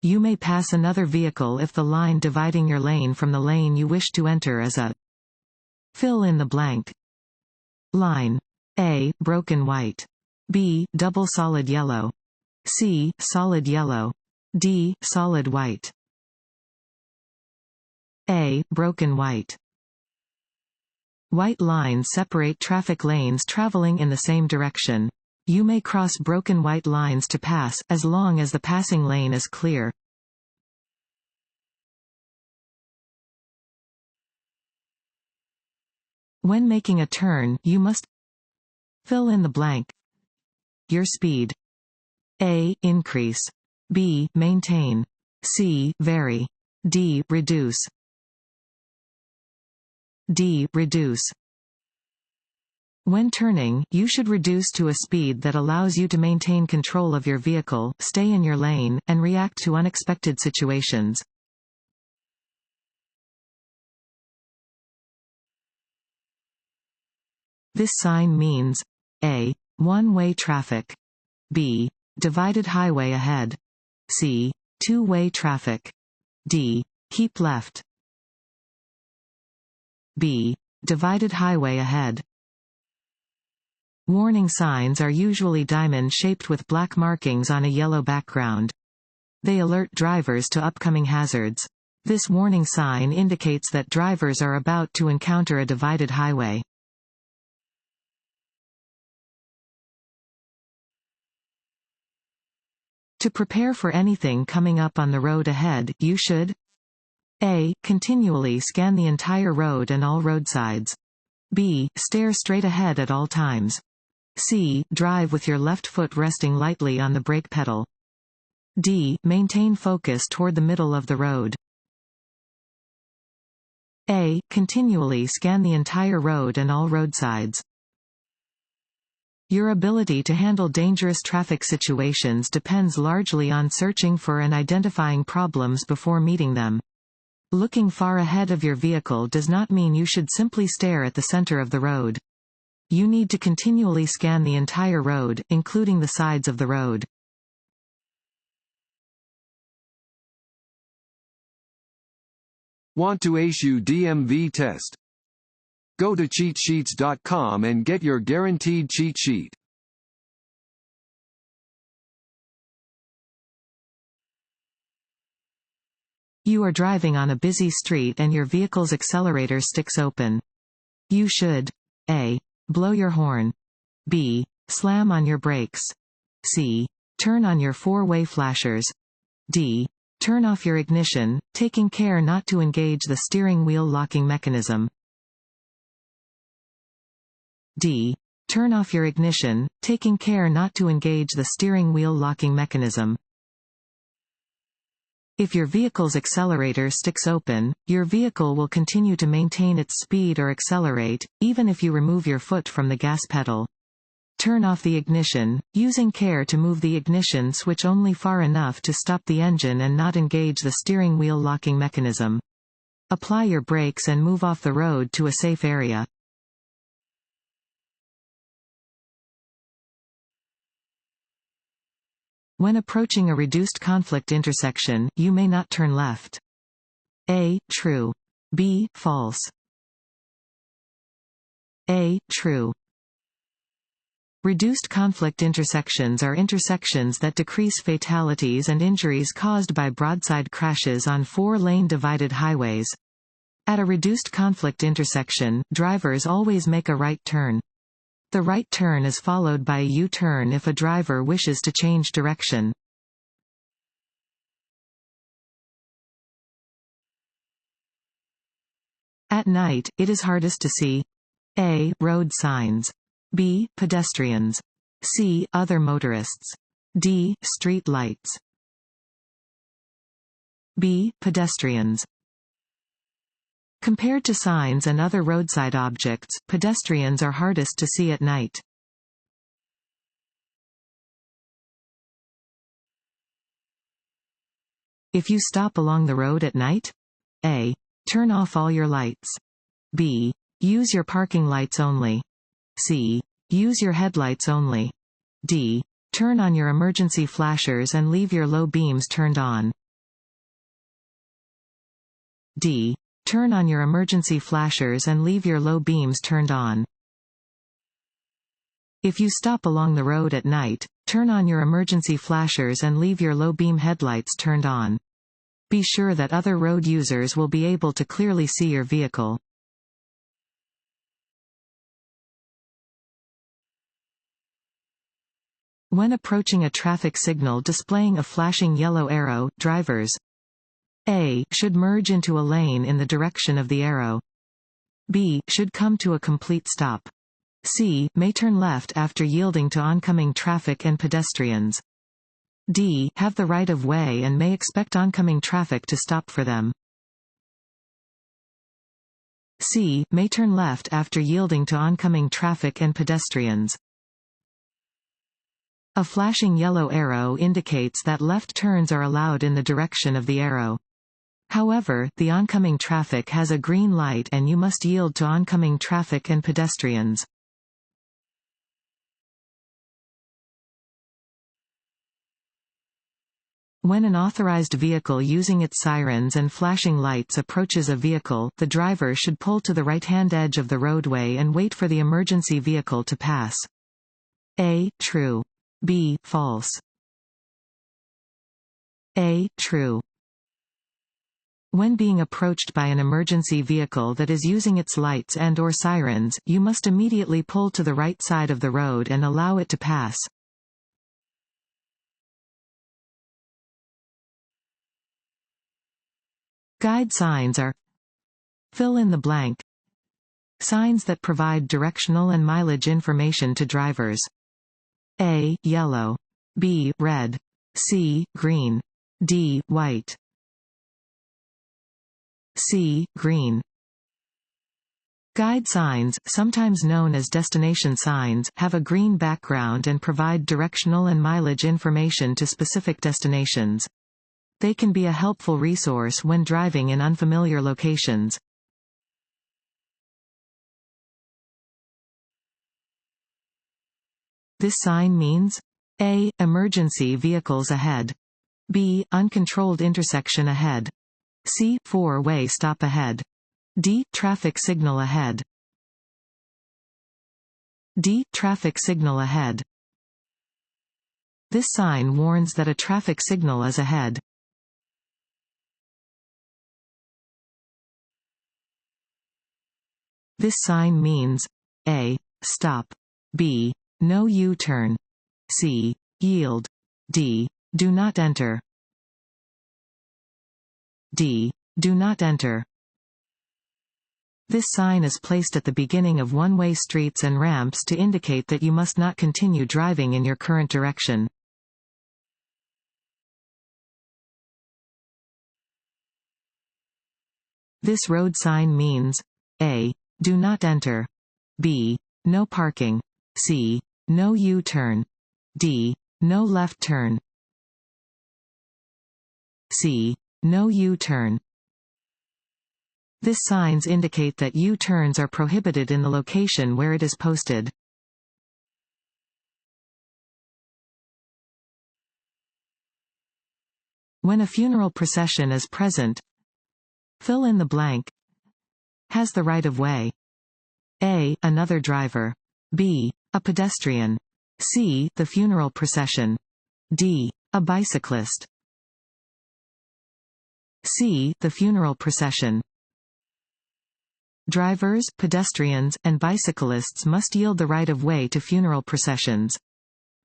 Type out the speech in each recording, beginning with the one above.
You may pass another vehicle if the line dividing your lane from the lane you wish to enter is a fill in the blank line. A. Broken white. B. Double solid yellow. C. Solid yellow. D. Solid white. A. Broken white. White lines separate traffic lanes traveling in the same direction. You may cross broken white lines to pass, as long as the passing lane is clear. When making a turn, you must fill in the blank your speed. A. Increase. B. Maintain. C. Vary. D. Reduce. D. Reduce. When turning, you should reduce to a speed that allows you to maintain control of your vehicle, stay in your lane, and react to unexpected situations. This sign means A. One-way traffic. B. Divided highway ahead. C. Two-way traffic. D. Keep left. B. Divided highway ahead. Warning signs are usually diamond-shaped with black markings on a yellow background. They alert drivers to upcoming hazards. This warning sign indicates that drivers are about to encounter a divided highway. To prepare for anything coming up on the road ahead, you should A. Continually scan the entire road and all roadsides. B. Stare straight ahead at all times. C. Drive with your left foot resting lightly on the brake pedal. D. Maintain focus toward the middle of the road. A. Continually scan the entire road and all roadsides. Your ability to handle dangerous traffic situations depends largely on searching for and identifying problems before meeting them. Looking far ahead of your vehicle does not mean you should simply stare at the center of the road. You need to continually scan the entire road, including the sides of the road. Want to ace your DMV test? Go to cheatsheets.com and get your guaranteed cheat sheet. You are driving on a busy street and your vehicle's accelerator sticks open. You should A. Blow your horn. B. Slam on your brakes. C. Turn on your four-way flashers. D. Turn off your ignition, taking care not to engage the steering wheel locking mechanism. D. Turn off your ignition, taking care not to engage the steering wheel locking mechanism. If your vehicle's accelerator sticks open, your vehicle will continue to maintain its speed or accelerate, even if you remove your foot from the gas pedal. Turn off the ignition, using care to move the ignition switch only far enough to stop the engine and not engage the steering wheel locking mechanism. Apply your brakes and move off the road to a safe area. When approaching a reduced conflict intersection, you may not turn left. A. True. B. False. A. True. Reduced conflict intersections are intersections that decrease fatalities and injuries caused by broadside crashes on four-lane divided highways. At a reduced conflict intersection, drivers always make a right turn. The right turn is followed by a U-turn if a driver wishes to change direction. At night, it is hardest to see A. Road signs. B. Pedestrians. C. Other motorists. D. Street lights. B. Pedestrians. Compared to signs and other roadside objects, pedestrians are hardest to see at night. If you stop along the road at night, A. Turn off all your lights. B. Use your parking lights only. C. Use your headlights only. D. Turn on your emergency flashers and leave your low beams turned on. D. Turn on your emergency flashers and leave your low beams turned on. If you stop along the road at night, turn on your emergency flashers and leave your low beam headlights turned on. Be sure that other road users will be able to clearly see your vehicle. When approaching a traffic signal displaying a flashing yellow arrow, drivers A. should merge into a lane in the direction of the arrow. B. should come to a complete stop. C. may turn left after yielding to oncoming traffic and pedestrians. D. have the right of way and may expect oncoming traffic to stop for them. C. may turn left after yielding to oncoming traffic and pedestrians. A flashing yellow arrow indicates that left turns are allowed in the direction of the arrow. However, the oncoming traffic has a green light and you must yield to oncoming traffic and pedestrians. When an authorized vehicle using its sirens and flashing lights approaches a vehicle, the driver should pull to the right-hand edge of the roadway and wait for the emergency vehicle to pass. A. True. B. False. A. True. When being approached by an emergency vehicle that is using its lights and/or sirens, you must immediately pull to the right side of the road and allow it to pass. Guide signs are: fill in the blank. Signs that provide directional and mileage information to drivers. A. Yellow. B. Red. C. Green. D. White. C. Green. Guide signs, sometimes known as destination signs, have a green background and provide directional and mileage information to specific destinations. They can be a helpful resource when driving in unfamiliar locations. This sign means: A. Emergency vehicles ahead. B. Uncontrolled intersection ahead. C. Four-way stop ahead. D. Traffic signal ahead. D. Traffic signal ahead. This sign warns that a traffic signal is ahead. This sign means: A. Stop. B. No U-turn. C. Yield. D. Do not enter. D. Do not enter. This sign is placed at the beginning of one-way streets and ramps to indicate that you must not continue driving in your current direction. This road sign means: A. Do not enter. B. No parking. C. No U-turn. D. No left turn. C. No U-turn. This signs indicate that U-turns are prohibited in the location where it is posted. When a funeral procession is present, fill in the blank. Has the right of way. A. Another driver. B. A pedestrian. C. The funeral procession. D. A bicyclist. C. The funeral procession. Drivers, pedestrians, and bicyclists must yield the right of way to funeral processions.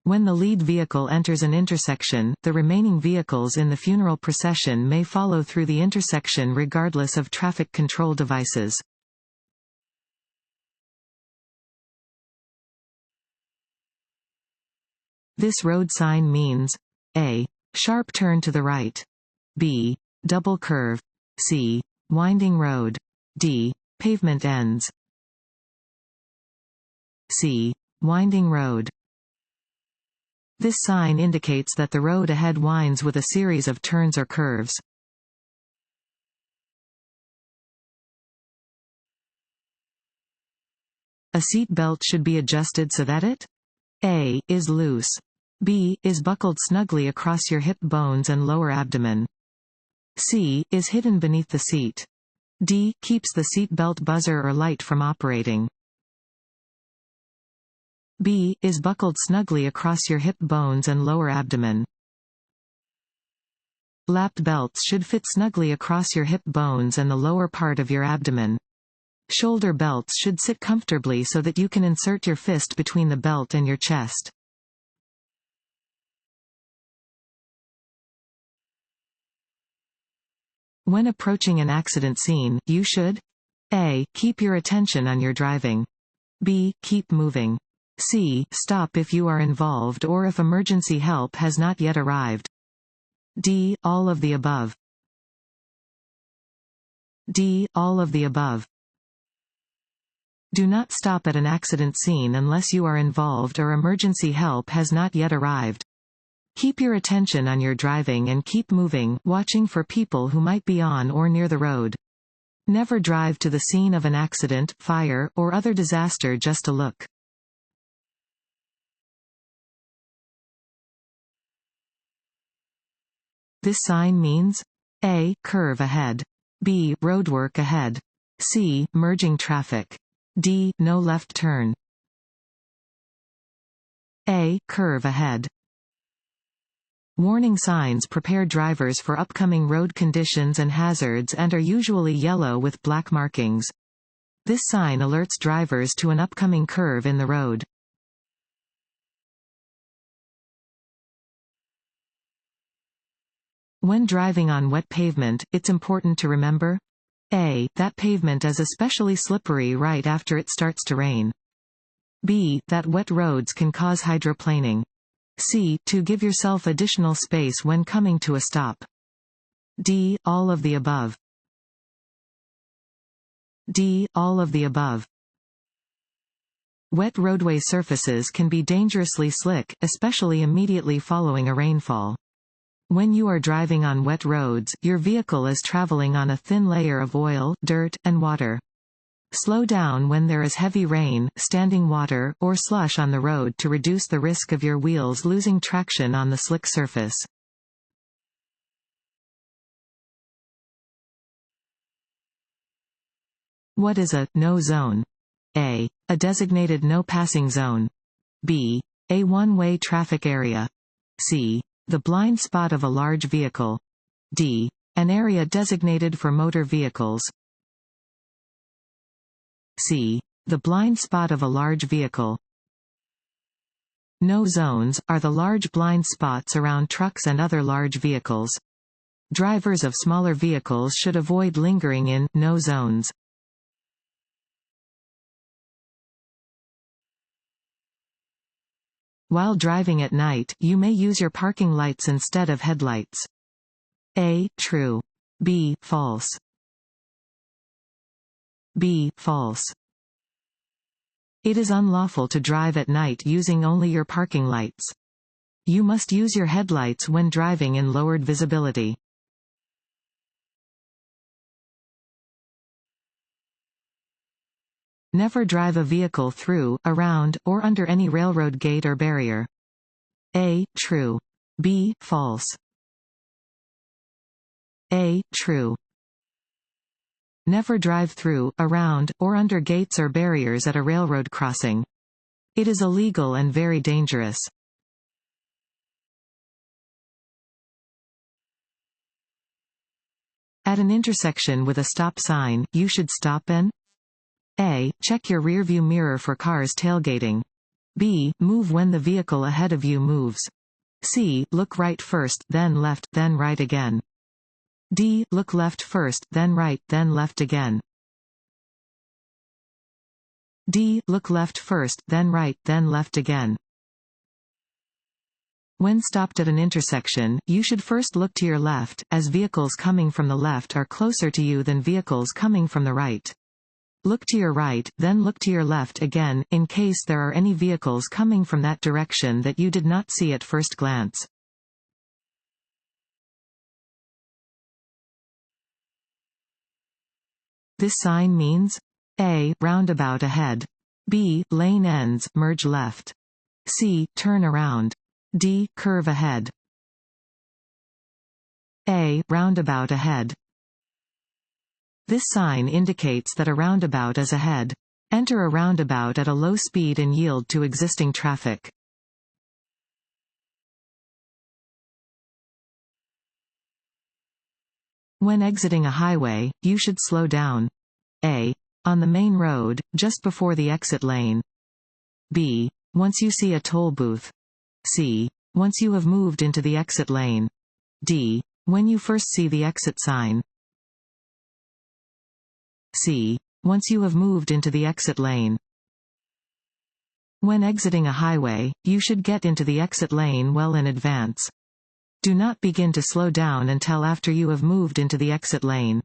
When the lead vehicle enters an intersection, the remaining vehicles in the funeral procession may follow through the intersection regardless of traffic control devices. This road sign means: A. Sharp turn to the right. B. Double curve. C. Winding road. D. Pavement ends. C. Winding road. This sign indicates that the road ahead winds with a series of turns or curves. A seat belt should be adjusted so that it: A. is loose. B. is buckled snugly across your hip bones and lower abdomen. C. is hidden beneath the seat. D. Keeps the seat belt buzzer or light from operating. B. Is buckled snugly across your hip bones and lower abdomen. Lapped belts should fit snugly across your hip bones and the lower part of your abdomen. Shoulder belts should sit comfortably so that you can insert your fist between the belt and your chest. When approaching an accident scene, you should A. Keep your attention on your driving. B. Keep moving. C. Stop if you are involved or if emergency help has not yet arrived. D. All of the above. D. All of the above. Do not stop at an accident scene unless you are involved or emergency help has not yet arrived. Keep your attention on your driving and keep moving, watching for people who might be on or near the road. Never drive to the scene of an accident, fire, or other disaster just to look. This sign means A. Curve ahead. B. Roadwork ahead. C. Merging traffic. D. No left turn. A. Curve ahead. Warning signs prepare drivers for upcoming road conditions and hazards and are usually yellow with black markings. This sign alerts drivers to an upcoming curve in the road. When driving on wet pavement, it's important to remember A. That pavement is especially slippery right after it starts to rain. B. That wet roads can cause hydroplaning. C. To give yourself additional space when coming to a stop. D. All of the above. D. All of the above. Wet roadway surfaces can be dangerously slick, especially immediately following a rainfall. When you are driving on wet roads, your vehicle is traveling on a thin layer of oil, dirt, and water. Slow down when there is heavy rain, standing water, or slush on the road to reduce the risk of your wheels losing traction on the slick surface. What is a no zone? A. A designated no passing zone. B. A one-way traffic area. C. The blind spot of a large vehicle. D. An area designated for motor vehicles. C. The blind spot of a large vehicle. No zones are the large blind spots around trucks and other large vehicles. Drivers of smaller vehicles should avoid lingering in no zones. While driving at night, you may use your parking lights instead of headlights. A. True. B. False. B. False. It is unlawful to drive at night using only your parking lights. You must use your headlights when driving in lowered visibility. Never drive a vehicle through, around, or under any railroad gate or barrier. A. True. B. False. A. True. Never drive through, around, or under gates or barriers at a railroad crossing. It is illegal and very dangerous. At an intersection with a stop sign, you should stop and A. Check your rearview mirror for cars tailgating. B. Move when the vehicle ahead of you moves. C. Look right first, then left, then right again. D. Look left first, then right, then left again. D. Look left first, then right, then left again. When stopped at an intersection, you should first look to your left, as vehicles coming from the left are closer to you than vehicles coming from the right. Look to your right, then look to your left again, in case there are any vehicles coming from that direction that you did not see at first glance. This sign means A. Roundabout ahead. B. Lane ends, merge left. C. Turn around. D. Curve ahead. A. Roundabout ahead. This sign indicates that a roundabout is ahead. Enter a roundabout at a low speed and yield to existing traffic. When exiting a highway, you should slow down. A. On the main road, just before the exit lane. B. Once you see a toll booth. C. Once you have moved into the exit lane. D. When you first see the exit sign. C. Once you have moved into the exit lane. When exiting a highway, you should get into the exit lane well in advance. Do not begin to slow down until after you have moved into the exit lane.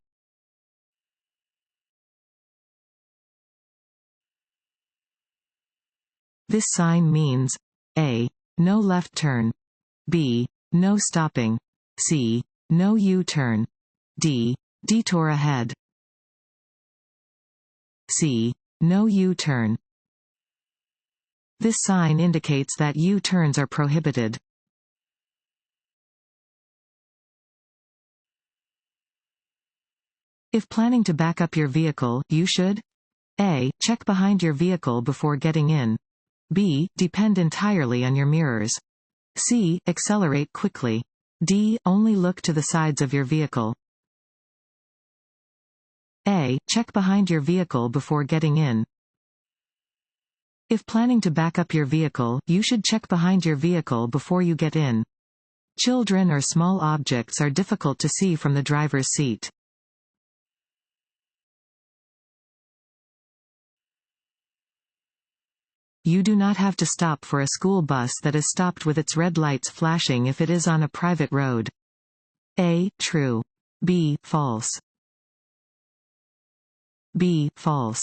This sign means A. No left turn. B. No stopping. C. No U-turn. D. Detour ahead. C. No U-turn. This sign indicates that U-turns are prohibited. If planning to back up your vehicle, you should A. Check behind your vehicle before getting in. B. Depend entirely on your mirrors. C. Accelerate quickly. D. Only look to the sides of your vehicle. A. Check behind your vehicle before getting in. If planning to back up your vehicle, you should check behind your vehicle before you get in. Children or small objects are difficult to see from the driver's seat. You do not have to stop for a school bus that is stopped with its red lights flashing if it is on a private road. A. True. B. False. B. False.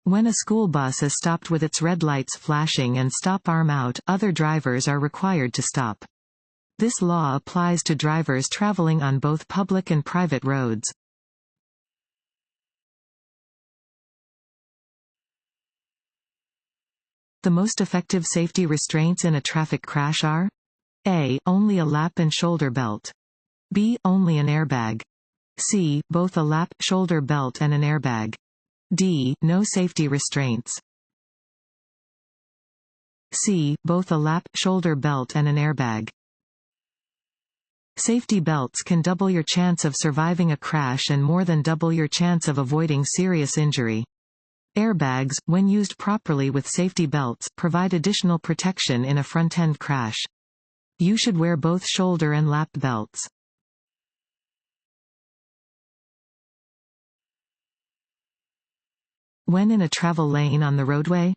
When a school bus is stopped with its red lights flashing and stop arm out, other drivers are required to stop. This law applies to drivers traveling on both public and private roads. The most effective safety restraints in a traffic crash are A. Only a lap and shoulder belt. B. Only an airbag. C. Both a lap, shoulder belt and an airbag. D. No safety restraints. C. Both a lap, shoulder belt and an airbag. Safety belts can double your chance of surviving a crash and more than double your chance of avoiding serious injury. Airbags, when used properly with safety belts, provide additional protection in a front-end crash. You should wear both shoulder and lap belts. When in a travel lane on the roadway?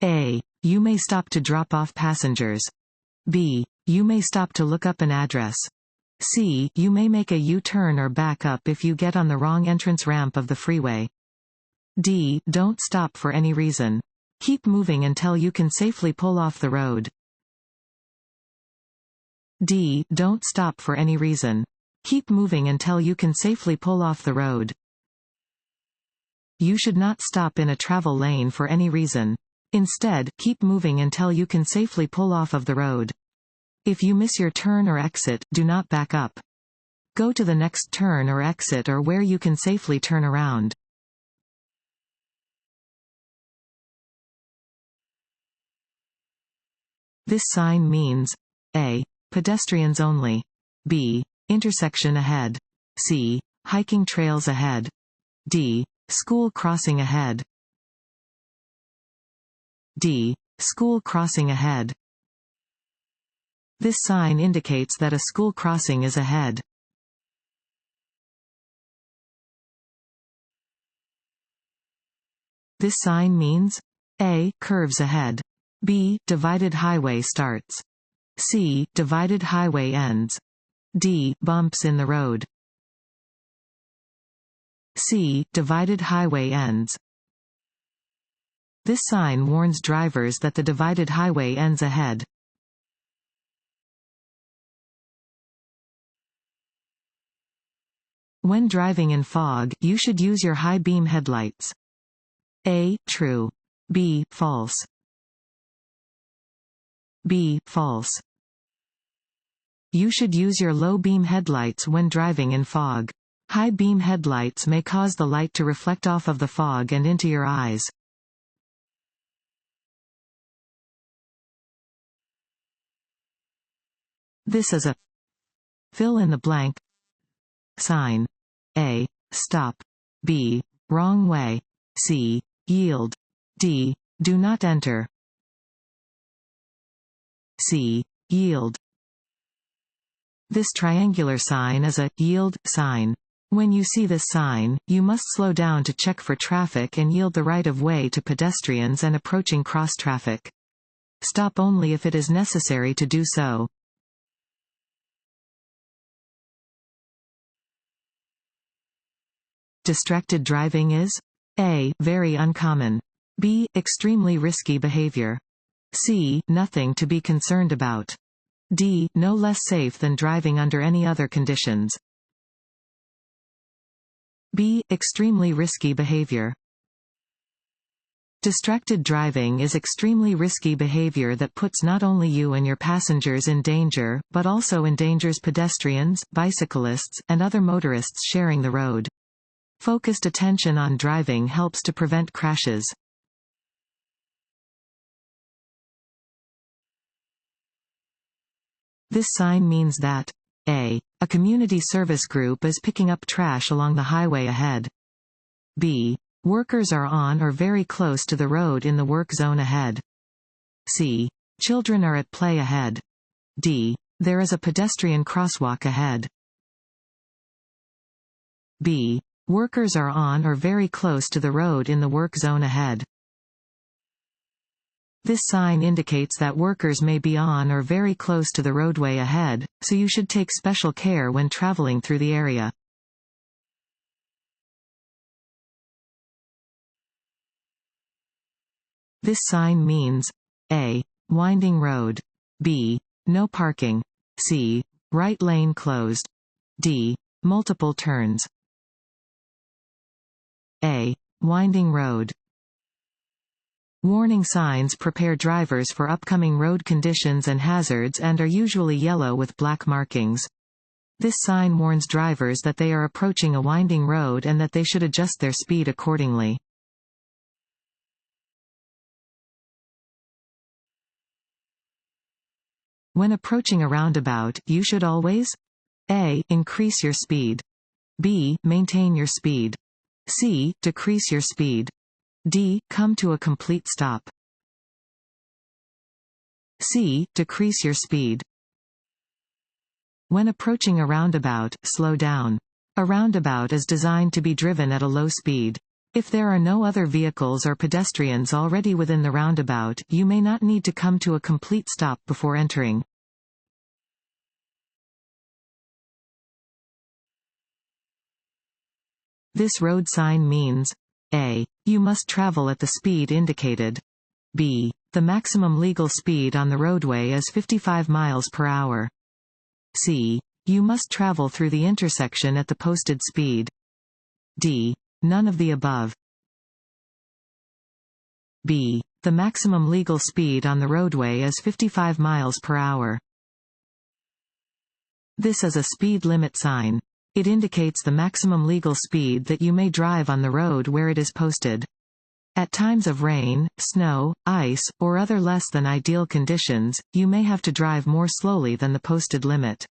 A. You may stop to drop off passengers. B. You may stop to look up an address. C. You may make a U-turn or back up if you get on the wrong entrance ramp of the freeway. D. Don't stop for any reason. Keep moving until you can safely pull off the road. D. Don't stop for any reason. Keep moving until you can safely pull off the road. You should not stop in a travel lane for any reason. Instead, keep moving until you can safely pull off of the road. If you miss your turn or exit, do not back up. Go to the next turn or exit or where you can safely turn around. This sign means A. Pedestrians only. B. Intersection ahead. C. Hiking trails ahead. D. School crossing ahead. D. School crossing ahead. This sign indicates that a school crossing is ahead. This sign means A. Curves ahead. B. Divided highway starts. C. Divided highway ends. D. Bumps in the road. C. Divided highway ends. This sign warns drivers that the divided highway ends ahead. When driving in fog, you should use your high beam headlights. A. True. B. False. B. False. You should use your low beam headlights when driving in fog. High beam headlights may cause the light to reflect off of the fog and into your eyes. This is a fill in the blank sign. A. Stop. B. Wrong way. C. Yield. D. Do not enter. C. Yield. This triangular sign is a yield sign. When you see this sign, you must slow down to check for traffic and yield the right of way to pedestrians and approaching cross traffic. Stop only if it is necessary to do so. Distracted driving is A. Very uncommon. B. Extremely risky behavior. C. Nothing to be concerned about. D. No less safe than driving under any other conditions. B. Extremely risky behavior. Distracted driving is extremely risky behavior that puts not only you and your passengers in danger, but also endangers pedestrians, bicyclists, and other motorists sharing the road. Focused attention on driving helps to prevent crashes. This sign means that A. A community service group is picking up trash along the highway ahead. B. Workers are on or very close to the road in the work zone ahead. C. Children are at play ahead. D. There is a pedestrian crosswalk ahead. B. Workers are on or very close to the road in the work zone ahead. This sign indicates that workers may be on or very close to the roadway ahead, so you should take special care when traveling through the area. This sign means A. Winding road. B. No parking. C. Right lane closed. D. Multiple turns. A. Winding road. Warning signs prepare drivers for upcoming road conditions and hazards and are usually yellow with black markings. This sign warns drivers that they are approaching a winding road and that they should adjust their speed accordingly. When approaching a roundabout, you should always A. Increase your speed. B. Maintain your speed. C. Decrease your speed. D. Come to a complete stop. C. Decrease your speed. When approaching a roundabout, slow down. A roundabout is designed to be driven at a low speed. If there are no other vehicles or pedestrians already within the roundabout, you may not need to come to a complete stop before entering. This road sign means A. You must travel at the speed indicated. B. The maximum legal speed on the roadway is 55 miles per hour. C. You must travel through the intersection at the posted speed. D. None of the above. B. The maximum legal speed on the roadway is 55 miles per hour. This is a speed limit sign. It indicates the maximum legal speed that you may drive on the road where it is posted. At times of rain, snow, ice, or other less than ideal conditions, you may have to drive more slowly than the posted limit.